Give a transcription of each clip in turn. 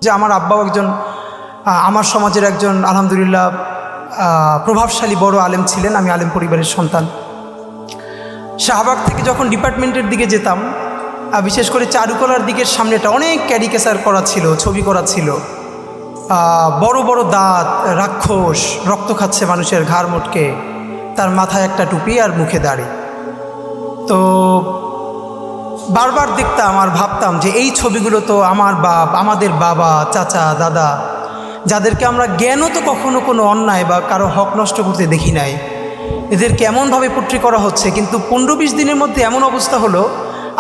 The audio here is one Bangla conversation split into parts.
যে আমার আব্বাও একজন আমার সমাজের একজন আলহামদুলিল্লাহ প্রভাবশালী বড় আলেম ছিলেন। আমি আলেম পরিবারের সন্তান। শাহবাগ থেকে যখন ডিপার্টমেন্টের দিকে যেতাম, বিশেষ করে চারুকলার দিকের সামনেটা অনেক ক্যারিকেচার করা ছিল, ছবি করা ছিল। বড় বড় দাঁত, রাক্ষস, রক্ত খাচ্ছে মানুষের ঘাড় মোটকে, তার মাথায় একটা টুপি আর মুখে দাড়ি। তো বারবার দেখতাম আর ভাবতাম যে এই ছবিগুলো তো আমার বাপ, আমাদের বাবা, চাচা, দাদা, যাদেরকে আমরা জ্ঞানও তো কখনো কোনো অন্যায় বা কারো হক নষ্ট করতে দেখি নাই, এদেরকে এমনভাবে পোট্রি করা হচ্ছে। কিন্তু 15-20 দিনের মধ্যে এমন অবস্থা হলো,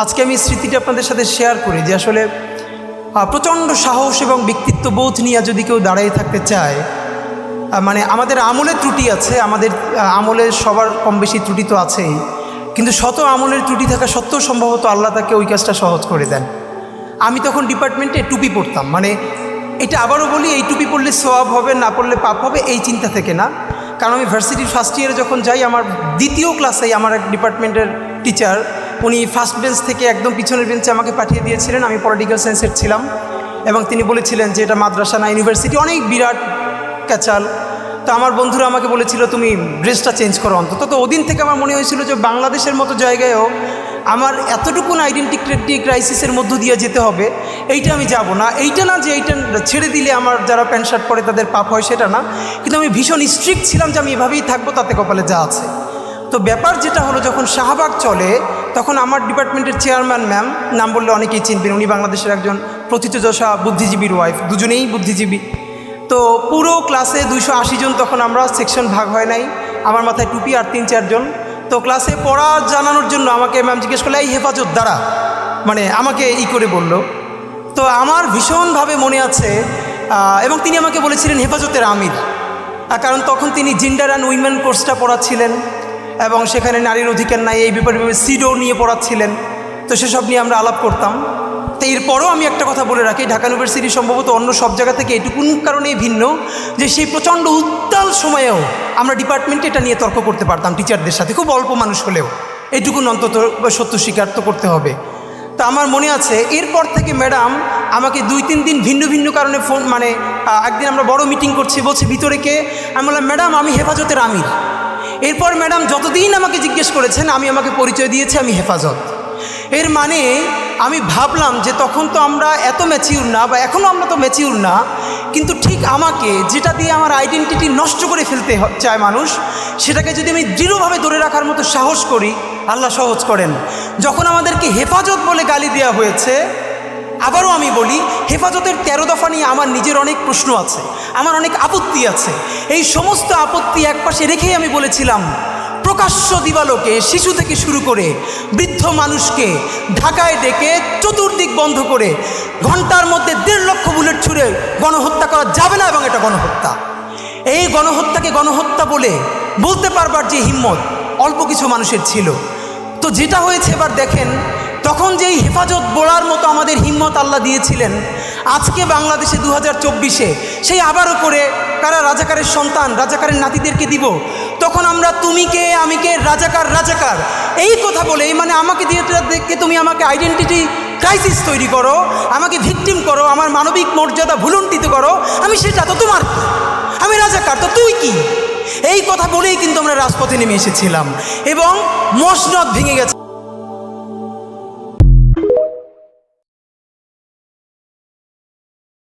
আজকে আমি স্মৃতিটা আপনাদের সাথে শেয়ার করি যে আসলে প্রচণ্ড সাহস এবং ব্যক্তিত্ববোধ নিয়ে যদি কেউ দাঁড়িয়ে থাকতে চায়, মানে আমাদের আমলের ত্রুটি আছে, আমাদের আমলের সবার কম বেশি ত্রুটি তো আছেই, কিন্তু শত আমলের ত্রুটি থাকা সত্ত্বেও সম্ভবত আল্লাহ তাকে ওই কাজটা সহজ করে দেন। আমি তখন ডিপার্টমেন্টে টুপি পরতাম, মানে এটা আবারও বলি, এই টুপি পরলে সওয়াব হবে, না পরলে পাপ হবে, এই চিন্তা থেকে না। কারণ আমি ভার্সিটির ফার্স্ট ইয়ারে যখন যাই, আমার দ্বিতীয় ক্লাসেই আমার এক ডিপার্টমেন্টের টিচার, উনি ফার্স্ট বেঞ্চ থেকে একদম পিছনের বেঞ্চে আমাকে পাঠিয়ে দিয়েছিলেন। আমি পলিটিক্যাল সায়েন্সের ছিলাম এবং তিনি বলেছিলেন যে এটা মাদ্রাসা না ইউনিভার্সিটি, অনেক বিরাট ক্যাচাল। তো আমার বন্ধুরা আমাকে বলেছিল তুমি ড্রেসটা চেঞ্জ করো অন্তত। তো ওদিন থেকে আমার মনে হয়েছিল যে বাংলাদেশের মতো জায়গায়ও আমার এতটুকুন আইডেন্টিটি ক্রাইসিসের মধ্য দিয়ে যেতে হবে, এইটা আমি যাব না। এইটা না যে এইটা ছেড়ে দিলে আমার যারা প্যান্ট শার্ট পরে তাদের পাপ হয়, সেটা না, কিন্তু আমি ভীষণ স্ট্রিক্ট ছিলাম যে আমি এভাবেই থাকবো, তাতে কপালে যা আছে। তো ব্যাপার যেটা হলো, যখন শাহবাগ চলে তখন আমার ডিপার্টমেন্টের চেয়ারম্যান ম্যাম, নাম বললে অনেকেই চিনবেন, উনি বাংলাদেশের একজন প্রথিতযশা বুদ্ধিজীবীর ওয়াইফ, দুজনেই বুদ্ধিজীবী। তো পুরো ক্লাসে 280 জন, তখন আমরা সেকশন ভাগ হয় নাই, আমার মাথায় টুপি আর 3-4 জন। তো ক্লাসে পড়া জানানোর জন্য আমাকে ম্যাম জিজ্ঞেস করলে এই হেফাজত দ্বারা, মানে আমাকে করে বলল। তো আমার ভীষণভাবে মনে আছে, এবং তিনি আমাকে বলেছিলেন হেফাজতের আমির, কারণ তখন তিনি জেন্ডার অ্যান্ড উইমেন কোর্সটা পড়াচ্ছিলেন এবং সেখানে নারীর অধিকার নাই এই ব্যাপারে সিডো নিয়ে পড়াচ্ছিলেন। তো সেসব নিয়ে আমরা আলাপ করতাম। তো এরপরও আমি একটা কথা বলে রাখি, ঢাকা ইউনিভার্সিটি সম্ভবত অন্য সব জায়গা থেকে এটুকুন কারণেই ভিন্ন যে সেই প্রচণ্ড উত্তাল সময়েও আমরা ডিপার্টমেন্টে এটা নিয়ে তর্ক করতে পারতাম টিচারদের সাথে, খুব অল্প মানুষ হলেও, এটুকুন অন্তত সত্য স্বীকার তো করতে হবে। তো আমার মনে আছে এরপর থেকে ম্যাডাম আমাকে 2-3 দিন ভিন্ন ভিন্ন কারণে ফোন, মানে একদিন আমরা বড় মিটিং করছি, বলছি ভিতরে কে, আমি বললাম ম্যাডাম আমি হেফাজতের আমির। এরপর ম্যাডাম যতদিন আমাকে জিজ্ঞেস করেছেন আমি আমাকে পরিচয় দিয়েছি আমি হেফাজত। এর মানে আমি ভাবলাম যে তখন তো আমরা এত ম্যাচিউর না, বা এখনও আমরা তো ম্যাচিউর না, কিন্তু ঠিক আমাকে যেটা দিয়ে আমার আইডেন্টিটি নষ্ট করে ফেলতে চায় মানুষ, সেটাকে যদি আমি দৃঢ়ভাবে ধরে রাখার মতো সাহস করি, আল্লাহ সহজ করেন। যখন আমাদেরকে হেফাজত বলে গালি দেওয়া হয়েছে, আবারও আমি বলি, হেফাজতের 13 দফা নিয়ে আমার নিজের অনেক প্রশ্ন আছে, আমার অনেক আপত্তি আছে। এই সমস্ত আপত্তি একপাশে রেখেই আমি বলেছিলাম, প্রকাশ্য দিবালোকে শিশু থেকে শুরু করে বৃদ্ধ মানুষকে ঢাকায় ডেকে চতুর্দিক বন্ধ করে ঘন্টার মধ্যে 1.5 লক্ষ বুলেট ছুঁড়ে গণহত্যা করা যাবে না, এবং এটা গণহত্যা। এই গণহত্যাকে গণহত্যা বলতে পারবার যে হিম্মত অল্প কিছু মানুষের ছিল। তো যেটা হয়েছে এবার দেখেন, তখন যেই হেফাজত বলার মতো আমাদের হিম্মত আল্লাহ দিয়েছিলেন, আজকে বাংলাদেশে 2024-এ সেই আবারও করে কারা রাজাকারের সন্তান, রাজাকারের নাতিদেরকে দিব, তখন আমরা তুমি কে আমি কে, রাজাকার রাজাকার এই কথা বলে, মানে আমাকে দিয়ে দেখে তুমি আমাকে আইডেন্টিটি ক্রাইসিস তৈরি করো, আমাকে ভিকটিম করো, আমার মানবিক মর্যাদা ভুলুণ্ঠিত করো, আমি সেটা তো তোমার, আমি রাজাকার তো তুই কি, এই কথা বলেই কিন্তু আমরা রাজপথে নেমে এসেছিলাম এবং মসনদ ভেঙে গেছে।